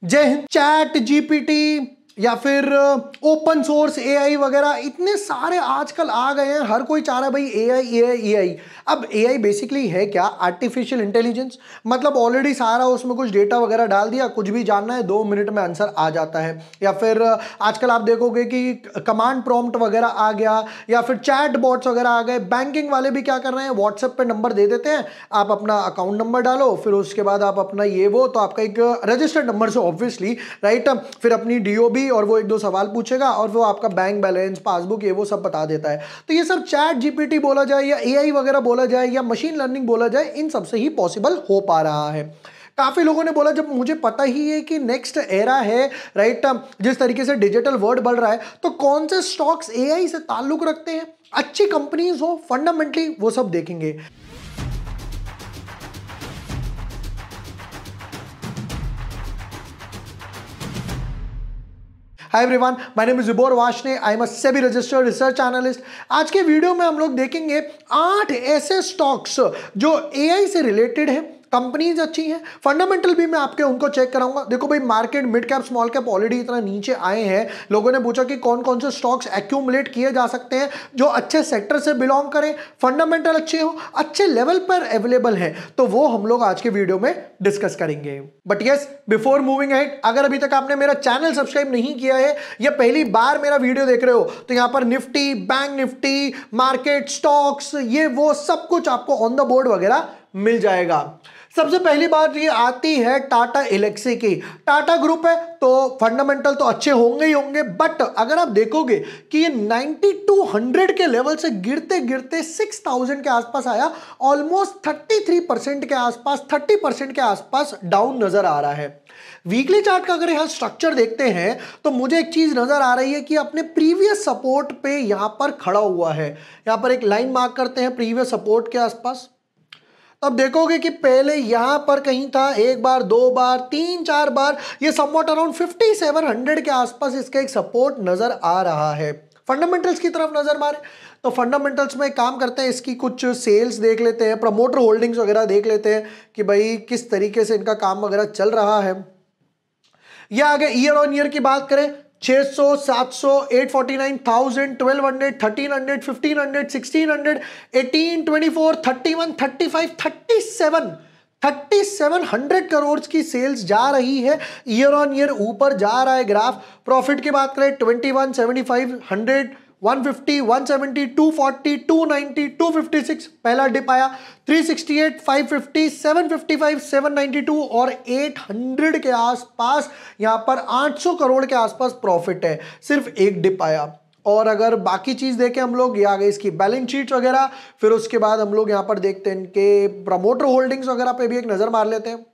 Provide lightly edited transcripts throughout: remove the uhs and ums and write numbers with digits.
जय Hind. Chat GPT या फिर ओपन सोर्स एआई वगैरह इतने सारे आजकल आ गए हैं। हर कोई चाह रहा है भाई एआई एआई एआई। अब एआई बेसिकली है क्या? Artificial intelligence. मतलब ऑलरेडी सारा उसमें कुछ डेटा वगैरह डाल दिया, कुछ भी जानना है 2 मिनट में आंसर आ जाता है। या फिर आजकल आप देखोगे कि कमांड प्रॉम्प्ट वगैरह आ गया, या फिर चैट बॉट्स वगैरह आ गए। बैंकिंग वाले भी क्या कर रहे हैं, व्हाट्सएप पे नंबर दे देते हैं, आप अपना अकाउंट नंबर डालो, फिर उसके बाद आप अपना ये वो, तो आपका एक रजिस्टर्ड नंबर से ऑब्वियसली राइट, फिर अपनी डीओबी और वो 1-2 सवाल पूछेगा और वो आपका बैंक बैलेंस, पासबुक, ये वो सब बता देता है। तो ये सब चैट जीपीटी बोला जाए या एआई वगैरह बोला जाए या मशीन लर्निंग बोला जाए, इन सब से ही पॉसिबल हो पा रहा है। काफी लोगों ने बोला जब मुझे पता ही है कि नेक्स्ट एरा है राइट, जिस तरीके से डिजिटल वर्ल्ड बढ़ रहा है, तो कौन से स्टॉक्स एआई से ताल्लुक रखते हैं, अच्छी कंपनीज हो फंडामेंटली, वो सब देखेंगे। Hi everyone, my name is Vibor Vashne, I am a SEBI registered research analyst. आज के वीडियो में हम लोग देखेंगे 8 ऐसे स्टॉक्स जो एआई से रिलेटेड है, कंपनीज अच्छी हैं, फंडामेंटल भी मैं आपके उनको चेक कराऊंगा। देखो भाई, market mid cap small cap already इतना नीचे आए हैं, लोगों ने पूछा कि कौन कौन से स्टॉक्स एक्यूमुलेट किए जा सकते हैं जो अच्छे सेक्टर से बिलोंग करें, फंडामेंटल अच्छे हो, अच्छे लेवल पर अवेलेबल है, तो वो हम लोग आज के वीडियो में डिस्कस करेंगे। But yes, before moving ahead, अगर अभी तक आपने मेरा चैनल सब्सक्राइब नहीं किया है या पहली बार मेरा वीडियो देख रहे हो, तो यहां पर Nifty, bank Nifty, market, stocks, ये वो सब कुछ आपको ऑन द बोर्ड वगैरह मिल जाएगा। सबसे पहली बात ये आती है टाटा एलेक्सी की। टाटा ग्रुप है तो फंडामेंटल तो अच्छे होंगे ही होंगे, बट अगर आप देखोगे कि ये 9200 के लेवल से गिरते गिरते 6000 के आसपास आया, ऑलमोस्ट 33% के आसपास, 30% के आसपास डाउन नजर आ रहा है। वीकली चार्ट का अगर यहां स्ट्रक्चर देखते हैं तो मुझे एक चीज नजर आ रही है कि अपने प्रीवियस सपोर्ट पे यहां पर खड़ा हुआ है। यहां पर एक लाइन मार्क करते हैं प्रीवियस सपोर्ट के आसपास। अब देखोगे कि पहले यहां पर कहीं था, एक बार, 2 बार, 3-4 बार, ये समवॉट अराउंड 5700 के आसपास इसका एक सपोर्ट नजर आ रहा है। फंडामेंटल्स की तरफ नजर मारे तो फंडामेंटल्स में काम करते हैं, इसकी कुछ सेल्स देख लेते हैं, प्रमोटर होल्डिंग्स वगैरह देख लेते हैं कि भाई किस तरीके से इनका काम वगैरह चल रहा है। या आगे ईयर ऑन ईयर की बात करें, 600, 700, 849,000, 1200, 1300, 1500, 1600, 18, 24, 31, 35, 3700 करोड़ की सेल्स जा रही है। ईयर ऑन ईयर ऊपर जा रहा है ग्राफ। प्रॉफिट की बात करें 21, 75, 100, 150, 170, 240, 290, 256, पहला डिप आया, 368, 550, 755, 792 और 800 के आसपास, यहां पर 800 करोड़ के आसपास प्रॉफिट है। सिर्फ एक डिप आया। और अगर बाकी चीज देखें हम लोग, ये आ गई इसकी बैलेंस शीट वगैरह, फिर उसके बाद हम लोग यहां पर देखते हैं इनके प्रमोटर होल्डिंग्स वगैरह पे भी एक नजर मार लेते हैं।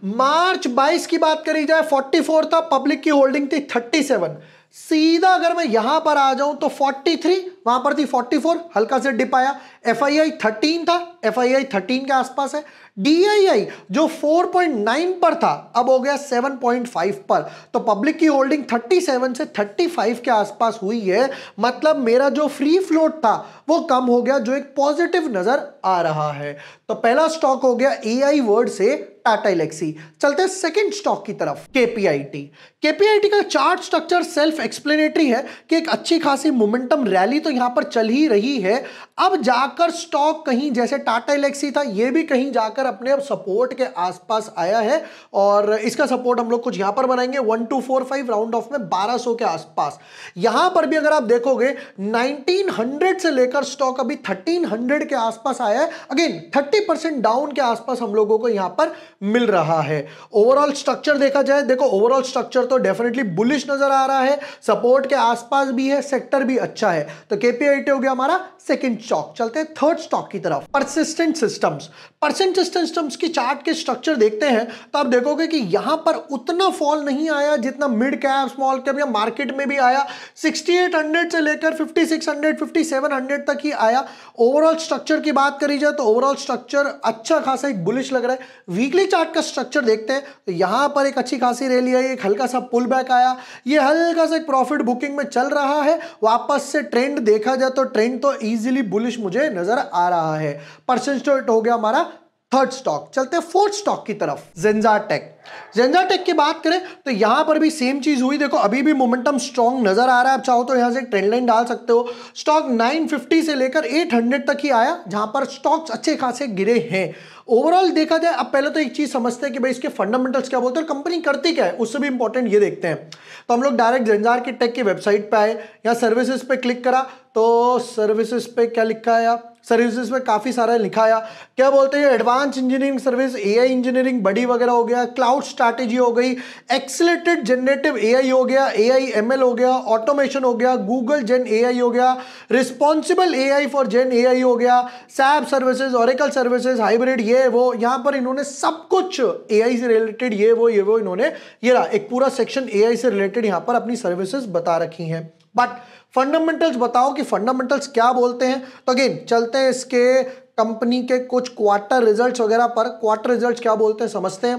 मार्च 22 की बात करी जाए 44 था, पब्लिक की होल्डिंग थी 37। सीधा अगर मैं यहां पर आ जाऊं तो 43, वहां पर थी 44, हल्का से डिप आया। एफआईआई 13 था, एफआईआई 13 के आसपास है। डीआईआई जो 4.9 पर था अब हो गया 7.5 पर, तो पब्लिक की होल्डिंग 37 से 35 के आसपास हुई है। मतलब मेरा जो फ्री फ्लोट था वो कम हो गया, जो एक पॉजिटिव नजर आ रहा है। तो पहला स्टॉक हो गया एआई वर्ड से टाटा एलेक्सी। चलते हैं सेकंड स्टॉक की तरफ, केपीआईटी। केपीआईटी का चार्ट स्ट्रक्चर सेल्फ एक्सप्लेनेटरी है कि एक अच्छी खासी मोमेंटम रैली तो यहां पर चल ही रही है। अब जाकर स्टॉक कहीं, जैसे टाटा एलेक्सी था, ये भी कहीं जाकर अपने अब सपोर्ट के आसपास आया है, और इसका सपोर्ट हम लोग कुछ यहां पर बनाएंगे 1245 राउंड ऑफ में 1200 के आसपास। यहां पर भी अगर आप देखोगे 1900 से लेकर स्टॉक अभी 1300 के आसपास आया है। अगेन 30% डाउन के आसपास हम लोगों को यहां पर मिल रहा है। ओवरऑल स्ट्रक्चर देखा जाए, देखो ओवरऑल स्ट्रक्चर तो डेफिनेटली बुलिश नजर आ रहा है, सपोर्ट के आसपास भी है, सेक्टर भी अच्छा है। तो केपीआईटी हो गया हमारा सेकंड स्टॉक। चलते हैं थर्ड स्टॉक की तरफ, परसिस्टेंट सिस्टम्स। परसिस्टेंट सिस्टम्स की चार्ट के स्ट्रक्चर देखते हैं तो आप देखोगे कि यहां पर उतना फॉल नहीं आया जितना मिड कैप, स्मॉल कैप या मार्केट में भी आया। 6800 से लेकर 5600, 5700 तक ही आया। ओवरऑल स्ट्रक्चर की बात करी जाए तो ओवरऑल स्ट्रक्चर अच्छा खासा एक बुलिश लग रहा है। वीकली चार्ट का स्ट्रक्चर देखते हैं तो यहां पर एक अच्छी खासी रैली आई, एक हल्का सा पुल बैक आया, ये हल्का सा एक प्रॉफिट बुकिंग में चल रहा है। वापस से ट्रेंड देखा जाए तो ट्रेंड तो इजीली बुलिश मुझे नजर आ रहा है। परसेंटेज हो गया हमारा थर्ड स्टॉक। चलते हैं फोर्थ स्टॉक की तरफ, ज़ेंजा टेक। ज़ेंजा टेक की बात करें तो यहां पर भी सेम चीज हुई। देखो अभी भी मोमेंटम स्ट्रॉन्ग नजर आ रहा है। आप चाहो तो यहां से ट्रेंड लाइन डाल सकते हो। स्टॉक 950 से लेकर 800 तक ही आया, जहां पर स्टॉक्स अच्छे खासे गिरे हैं। ओवरऑल देखा जाए, अब पहले तो एक चीज समझते हैं कि भाई इसके फंडामेंटल्स क्या बोलते हैं, कंपनी करती क्या है, उससे भी इंपॉर्टेंट ये देखते हैं। तो हम लोग डायरेक्ट ज़ेंजा की टेक की वेबसाइट पे आए, या सर्विसेज पे क्लिक करा तो सर्विसेज पे क्या लिखा है, सर्विसेज में काफी सारा लिखा है। क्या बोलते हैं, advance engineering service, AI engineering बड़ी वगैरह हो गया, क्लाउड स्ट्रैटेजी हो गई, एक्सीलरेटेड जनरेटिव एआई हो गया, एआई एमएल हो गया, ऑटोमेशन हो गया, गूगल जेन एआई हो गया, responsible AI for gen AI हो गया, SAP services, Oracle services, hybrid, ये वो। यहां पर इन्होंने सब कुछ एआई से रिलेटेड ये वो इन्होंने ये रहा एक पूरा सेक्शन एआई से रिलेटेड यहां पर अपनी सर्विसेज बता रखी हैं। बट फंडामेंटल्स बताओ कि फंडामेंटल्स क्या बोलते हैं। तो अगेन चलते हैं इसके कंपनी के कुछ क्वार्टर रिजल्ट्स वगैरह पर। क्वार्टर रिजल्ट्स क्या बोलते हैं समझते हैं।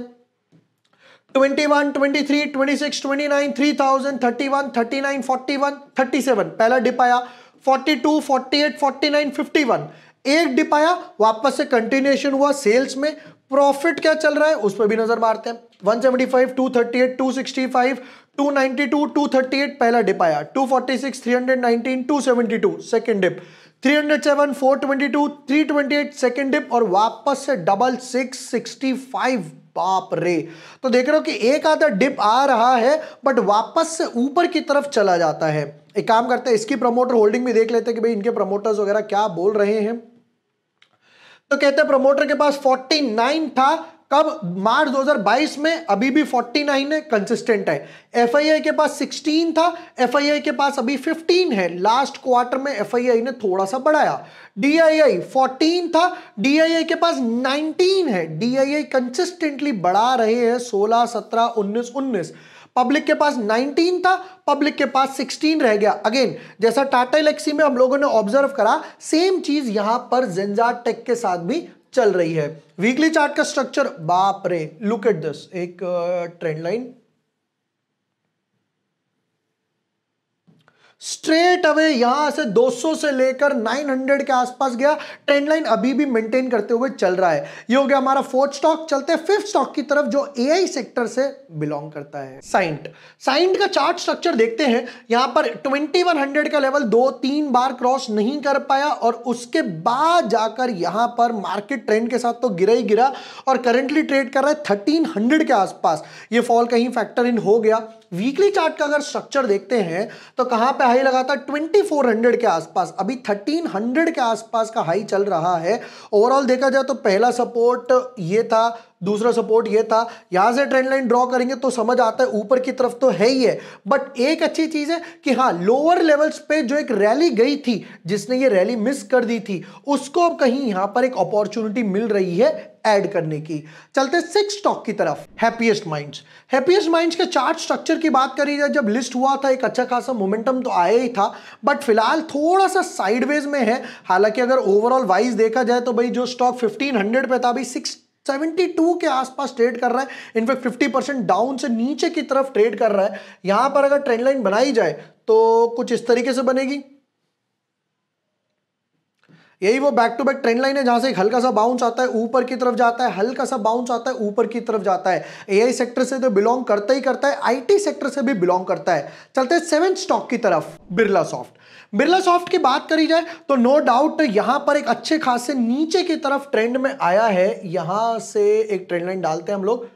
21, 23, 26, 29, 3000, 31, 39, 41, 37 पहला डिप आया, 42, 48, 49, 51 एक डिप आया, वापस से कंटिन्यूएशन हुआ सेल्स में। प्रॉफिट क्या चल रहा है उस पर भी नजर मारते हैं। 175, 238, 265, 292, 238 पहला डिप आया, 246, 319, 272 सेकंड डिप, 307, 422, 328 सेकंड डिप, और वापस से डबल 665। बाप रे। तो देख रहे हो कि एक आधा डिप आ रहा है बट वापस से ऊपर की तरफ चला जाता है। एक काम करते हैं, इसकी प्रमोटर होल्डिंग भी देख लेते हैं कि भाई इनके प्रमोटर्स वगैरह क्या बोल रहे हैं। तो कहते हैं प्रमोटर के पास 49 था कब, मार्च 2022 में, अभी भी 49 है, कंसिस्टेंट है। एफआईआई के पास 16 था, एफआईआई के पास अभी 15 है। लास्ट क्वार्टर में एफआईआई ने थोड़ा सा बढ़ाया। डीआईआई 14 था, डीआईआई के पास 19 है। डीआईआई कंसिस्टेंटली बढ़ा रहे हैं, 16, 17, 19, 19। पब्लिक के पास 19 था, पब्लिक के पास 16 रह गया। अगेन जैसा टाटा एलेक्सी में हम लोगों ने ऑब्जर्व करा, सेम चीज यहां पर ज़ेंजा टेक के साथ भी चल रही है। वीकली चार्ट का स्ट्रक्चर, बाप रे, लुक एट दिस, एक ट्रेंड लाइन स्ट्रेट अवे यहां से 200 से लेकर 900 के आसपास गया। ट्रेंड लाइन अभी भी मेंटेन करते हुए चल रहा है। ये हो गया हमारा फोर्थ स्टॉक। चलते हैं फिफ्थ स्टॉक की तरफ जो एआई सेक्टर से बिलोंग करता है, साइंट। साइंट का चार्ट स्ट्रक्चर देखते हैं। यहां पर 2100 का लेवल 2-3 बार क्रॉस नहीं कर पाया, और उसके बाद जाकर यहां पर मार्केट ट्रेंड के साथ तो गिरा ही गिरा, और करंटली ट्रेड कर रहा है 1300 के आसपास। ये फॉल कहीं फैक्टर इन हो गया। वीकली चार्ट का अगर स्ट्रक्चर देखते हैं तो कहां पे हाई लगाता है, 2400 के आसपास। अभी 1300 के आसपास का हाई चल रहा है। ओवरऑल देखा जाए तो पहला सपोर्ट ये था, दूसरा सपोर्ट ये था। यहां से ट्रेंड लाइन ड्रॉ करेंगे तो समझ आता है ऊपर की तरफ तो है ही है। बट एक अच्छी चीज है कि हाँ, लोअर लेवल्स पे जो एक रैली गई थी, जिसने ये रैली मिस कर दी थी, उसको कहीं यहां पर एक अपॉर्चुनिटी मिल रही है ऐड करने की। चलते सिक्स स्टॉक की तरफ, हैप्पीएस्ट माइंड्स। हैप्पीएस्ट माइंड्स के चार्ट स्ट्रक्चर की बात करी जाए, जब लिस्ट हुआ था एक अच्छा खासा मोमेंटम तो आया ही था, बट फिलहाल थोड़ा सा साइडवेज में है। हालांकि अगर ओवरऑल वाइज देखा जाए तो भाई जो स्टॉक 1500 पे था, अभी 672 के आसपास ट्रेड कर रहा है। इनफैक्ट 50% डाउन से नीचे की तरफ ट्रेड कर रहा है। यहां पर अगर ट्रेंड लाइन बनाई जाए तो कुछ इस तरीके से बनेगी। यही वो back to back trend line है, जहां से एक हल्का सा बाउंस आता है, ऊपर की तरफ जाता है, हल्का सा बाउंस आता है, ऊपर की तरफ जाता है। एआई सेक्टर से तो बिलोंग करता ही करता है, आईटी सेक्टर से भी बिलोंग करता है। चलते हैं सेवेंथ स्टॉक की तरफ, बिरला सॉफ्ट। बिरला सॉफ्ट की बात करी जाए तो नो डाउट यहां पर एक अच्छे खासे नीचे की तरफ ट्रेंड में आया है। यहां से एक ट्रेंड लाइन डालते हैं हम लोग,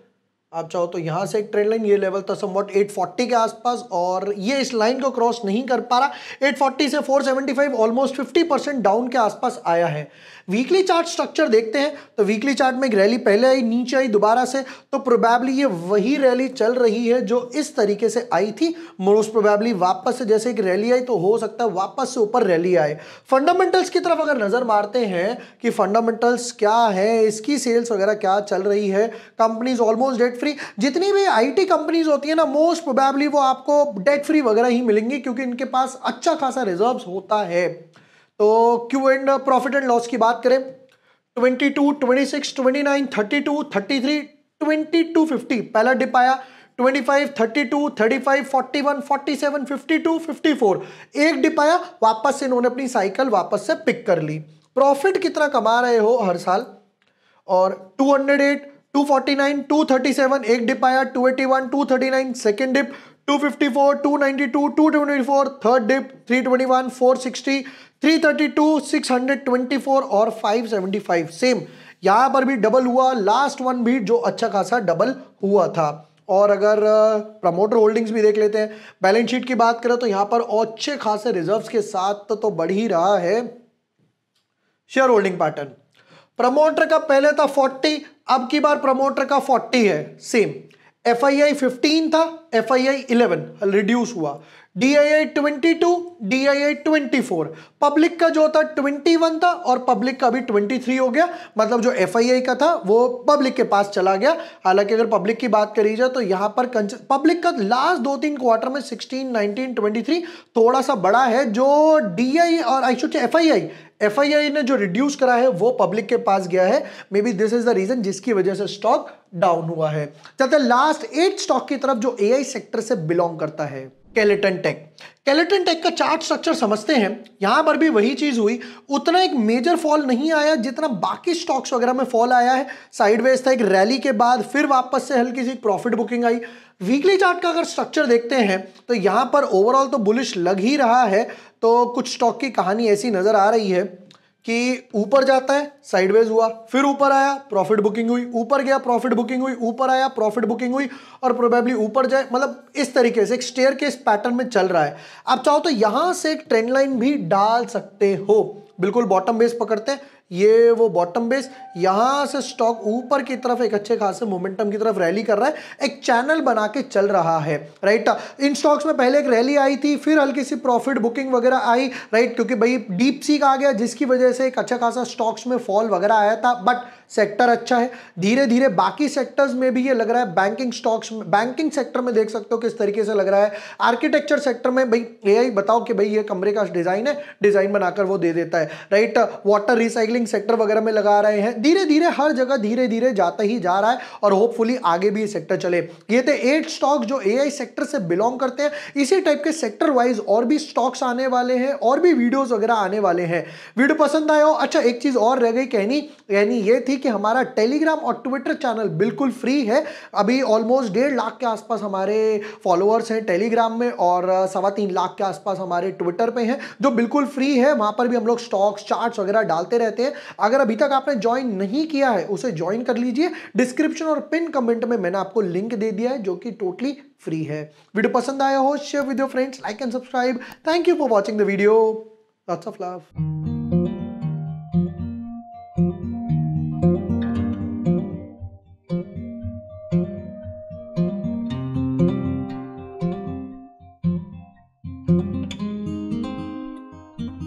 आप चाहो तो यहां से एक ट्रेंड लाइन, ये लेवल था समवॉट 840 के आसपास, और ये इस लाइन को क्रॉस नहीं कर पा रहा। 840 से 475 ऑलमोस्ट 50% डाउन के आसपास आया है। वीकली चार्ट स्ट्रक्चर देखते हैं तो वीकली चार्ट में एक रैली पहले आई, नीचे आई दोबारा से, तो प्रोबेबली ये वही रैली चल रही है जो इस तरीके से आई थी। मोस्ट प्रोबेबली वापस से जैसे एक रैली आई तो हो सकता है वापस से ऊपर रैली आए। फंडामेंटल्स की तरफ अगर नजर मारते हैं कि फंडामेंटल्स क्या है, इसकी सेल्स वगैरह क्या चल रही है, कंपनीज ऑलमोस्ट डेट फ्री। जितनी भी आईटी कंपनीज होती है ना, मोस्ट प्रोबेबली वो आपको डेट फ्री वगैरह ही मिलेंगी, क्योंकि इनके पास अच्छा खासा रिजर्व्स होता है। तो Q and profit and loss की बात करें, 22, 26, 29, 32, 33, 22, 50 पहला डिप आया, 25, 32, 35, 41, 47, 52, 54 एक डिप आया, वापस से इन्होंने अपनी साइकिल वापस से पिक कर ली। प्रॉफिट कितना कमा रहे हो हर साल, और 208, 249, 237 एक डिप आया, 281, 239 सेकेंड डिप, 254, 292, 224 थर्ड डिप, 321, 460, 332, 624 और 575 सेम यहां पर भी डबल हुआ। लास्ट वन भी जो अच्छा खासा डबल हुआ था। और अगर प्रमोटर होल्डिंग्स भी देख लेते हैं, बैलेंस शीट की बात करें तो यहां पर अच्छे खासे रिजर्व्स के साथ तो बढ़ ही रहा है शेयर होल्डिंग पैटर्न। प्रमोटर का पहले था 40, अब की बार प्रमोटर का 40 है सेम। FII 15 था, FII 11 रिड्यूस हुआ, DII 22, DII 24, पब्लिक का जो था 21 था और पब्लिक का भी 23 हो गया, मतलब जो FII का था वो पब्लिक के पास चला गया। हालांकि अगर पब्लिक की बात करी जाए तो यहां पर पब्लिक का लास्ट 2-3 क्वार्टर में 16, 19, 23 थोड़ा सा बड़ा है। जो DI और आई शुड से FII ने जो रिड्यूस करा है वो पब्लिक के पास गया है। Maybe this is the reason जिसकी वजह से स्टॉक डाउन हुआ है। चलते लास्ट 8 स्टॉक की तरफ जो AI सेक्टर से बिलोंग करता है। स्केलेटन टेक, स्केलेटन टेक का चार्ट स्ट्रक्चर समझते हैं। यहां पर भी वही चीज हुई, उतना एक मेजर फॉल नहीं आया जितना बाकी स्टॉक्स वगैरह में फॉल आया है। साइडवेज था एक रैली के बाद, फिर वापस से हल्की सी प्रॉफिट बुकिंग आई। वीकली चार्ट का अगर स्ट्रक्चर देखते हैं तो यहां पर ओवरऑल तो बुलिश लग ही रहा है। तो कुछ स्टॉक की कहानी ऐसी नजर आ रही है कि ऊपर जाता है, साइडवेज हुआ, फिर ऊपर आया, प्रॉफिट बुकिंग हुई, ऊपर गया, प्रॉफिट बुकिंग हुई, ऊपर आया, प्रॉफिट बुकिंग हुई और प्रोबेबली ऊपर जाए, मतलब इस तरीके से एक स्टेयरकेस पैटर्न में चल रहा है। आप चाहो तो यहां से एक ट्रेंड लाइन भी डाल सकते हो। बिल्कुल बॉटम बेस पकड़ते हैं, ये वो बॉटम बेस, यहां से स्टॉक ऊपर की तरफ एक अच्छे खासे मोमेंटम की तरफ रैली कर रहा है, एक चैनल बना के चल रहा है, राइट। इन स्टॉक्स में पहले एक रैली आई थी, फिर हल्की सी प्रॉफिट बुकिंग वगैरह आई, राइट, क्योंकि भाई डीप सीक आ गया जिसकी वजह से एक अच्छा खासा स्टॉक्स में फॉल वगैरह आया था। बट सेक्टर अच्छा है, धीरे धीरे बाकी सेक्टर्स में भी ये लग रहा है। बैंकिंग स्टॉक्स में, बैंकिंग सेक्टर में देख सकते हो किस तरीके से लग रहा है। आर्किटेक्चर सेक्टर में भाई AI बताओ कि भाई ये कमरे का डिजाइन है, डिजाइन बनाकर वो दे देता है, राइट। वाटर रिसाइकलिंग सेक्टर वगैरह में लगा रहे हैं। धीरे धीरे हर जगह धीरे धीरे जाता ही जा रहा है और होपफुली आगे भी ये सेक्टर चले। ये थे 8 स्टॉक जो AI सेक्टर से बिलोंग करते हैं। इसी टाइप के सेक्टर वाइज और भी स्टॉक्स आने वाले हैं और भी वीडियोस वगैरह आने वाले हैं। वीडियो पसंद आया हो, अच्छा एक चीज और रह गई कहनी, यानी ये थी कि हमारा टेलीग्राम और ट्विटर चैनल बिल्कुल फ्री है। अभी ऑलमोस्ट 1.5 लाख के आसपास हमारे फॉलोअर्स हैं टेलीग्राम में और 3.25 लाख के आसपास हमारे ट्विटर पे हैं, जो बिल्कुल फ्री है। वहां पर भी हम लोग स्टॉक्स चार्ट्स वगैरह डालते रहते हैं। अगर अभी तक आपने ज्वाइन नहीं किया है उसे ज्वाइन कर लीजिए। डिस्क्रिप्शन और पिन कमेंट में मैंने आपको लिंक दे दिया है जो कि टोटली फ्री है। वीडियो पसंद आया हो, share with your friends, like and subscribe. Thank you for watching the video. Lots of love.